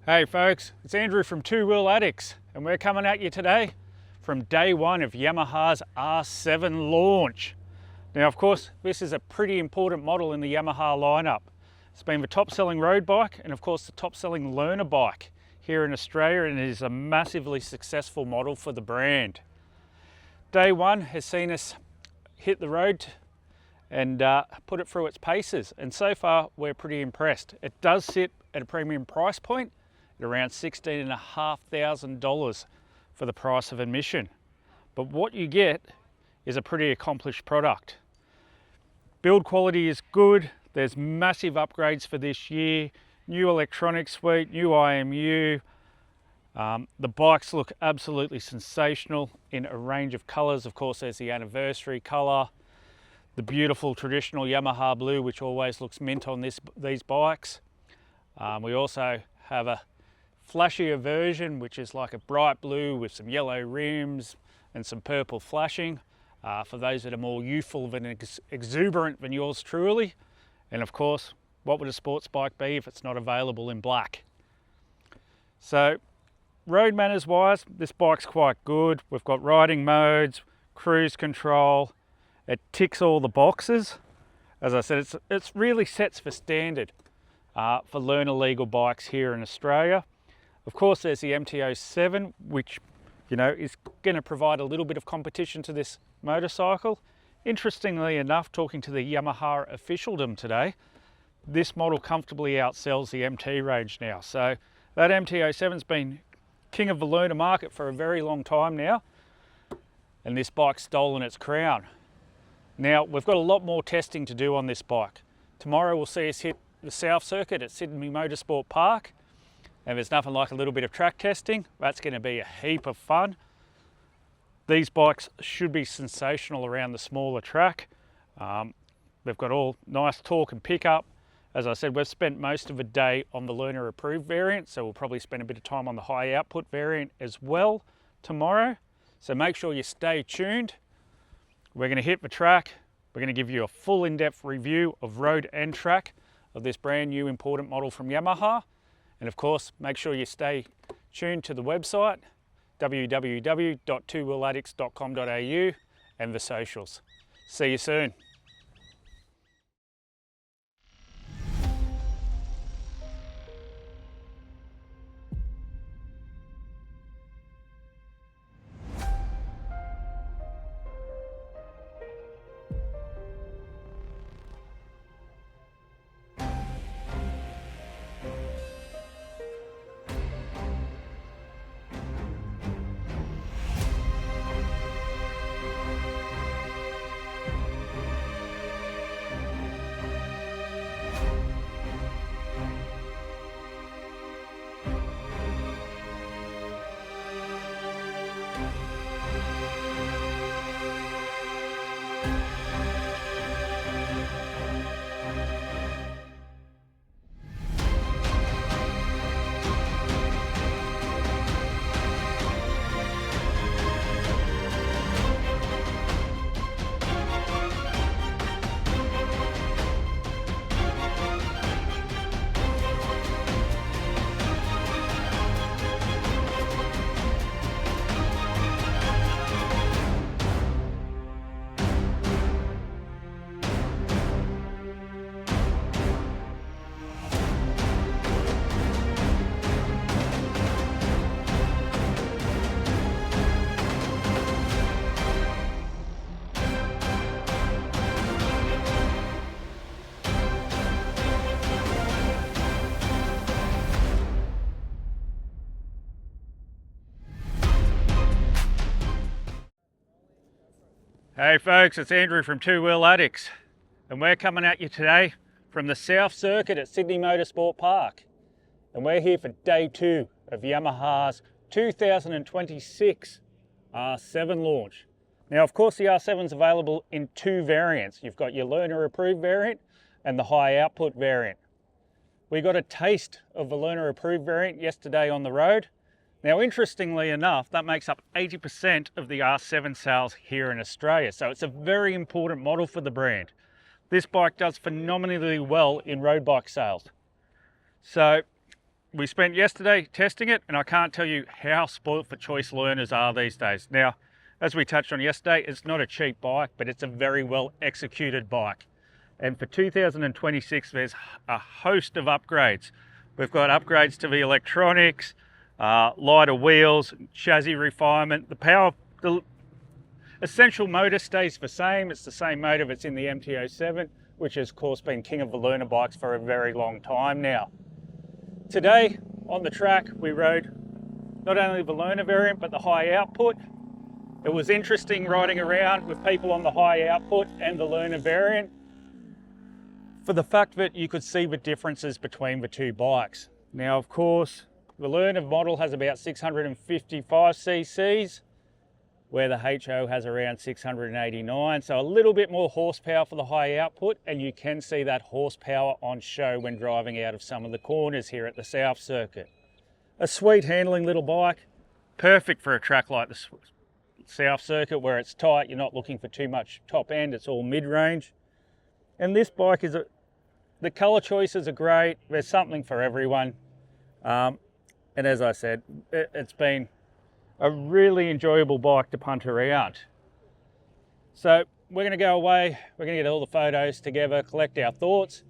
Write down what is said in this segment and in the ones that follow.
Hey folks, it's Andrew from Two Wheel Addicts, and we're coming at you today from day one of Yamaha's R7 launch. Now of course, this is a pretty important model in the Yamaha lineup. It's been the top selling road bike and of course the top selling learner bike here in Australia, and it is a massively successful model for the brand. Day one has seen us hit the road and put it through its paces, and so far we're pretty impressed. It does sit at a premium price point at around $16,500 for the price of admission. But what you get is a pretty accomplished product. Build quality is good. There's massive upgrades for this year. New electronic suite, new IMU. The bikes look absolutely sensational in a range of colors. Of course, there's the anniversary color, the beautiful traditional Yamaha blue, which always looks mint on these bikes. We also have a flashier version, which is like a bright blue with some yellow rims and some purple flashing, for those that are more youthful and exuberant than yours truly. And of course, what would a sports bike be if it's not available in black? So road manners wise, this bike's quite good. We've got riding modes, cruise control. It ticks all the boxes. As I said, it really sets the standard for learner legal bikes here in Australia. Of course, there's the MT-07, which is going to provide a little bit of competition to this motorcycle. Interestingly enough, talking to the Yamaha officialdom today, this model comfortably outsells the MT range now. So that MT-07's been king of the learner market for a very long time now, and this bike's stolen its crown. Now, we've got a lot more testing to do on this bike. Tomorrow we'll see us hit the South Circuit at Sydney Motorsport Park, and there's nothing like a little bit of track testing. That's going to be a heap of fun. These bikes should be sensational around the smaller track. They've got all nice torque and pickup. As I said, we've spent most of the day on the learner approved variant, so we'll probably spend a bit of time on the high output variant as well tomorrow. So make sure you stay tuned. We're going to hit the track. We're going to give you a full in-depth review of road and track of this brand new important model from Yamaha. And of course, make sure you stay tuned to the website, www.twowheeladdicts.com.au, and the socials. See you soon. Hey folks, it's Andrew from Two Wheel Addicts, and we're coming at you today from the South Circuit at Sydney Motorsport Park. And we're here for day two of Yamaha's 2026 R7 launch. Now, of course, the R7 is available in two variants. You've got your learner approved variant and the high output variant. We got a taste of the learner approved variant yesterday on the road. Now, interestingly enough, that makes up 80% of the R7 sales here in Australia. So it's a very important model for the brand. This bike does phenomenally well in road bike sales. So we spent yesterday testing it, and I can't tell you how spoilt for choice learners are these days. Now, as we touched on yesterday, it's not a cheap bike, but it's a very well executed bike. And for 2026, there's a host of upgrades. We've got upgrades to the electronics, lighter wheels, chassis refinement. The essential motor stays the same. It's the same motor that's in the MT-07, which has of course been king of the learner bikes for a very long time now. Today on the track, we rode not only the learner variant, but the high output. It was interesting riding around with people on the high output and the learner variant, for the fact that you could see the differences between the two bikes. Now, of course, the learner model has about 655 cc's, where the HO has around 689, so a little bit more horsepower for the high output, and you can see that horsepower on show when driving out of some of the corners here at the South Circuit. A sweet handling little bike, perfect for a track like the South Circuit where it's tight, you're not looking for too much top end, it's all mid-range. And this bike is, the colour choices are great, there's something for everyone. And as I said, it's been a really enjoyable bike to punt around. So we're going to go away, we're going to get all the photos together, collect our thoughts,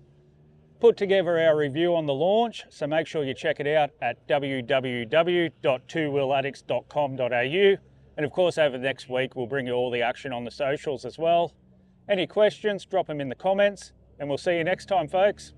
put together our review on the launch, so make sure you check it out at www.twowheeladdicts.com.au, and of course over the next week we'll bring you all the action on the socials as well. Any questions, drop them in the comments, and we'll see you next time, folks.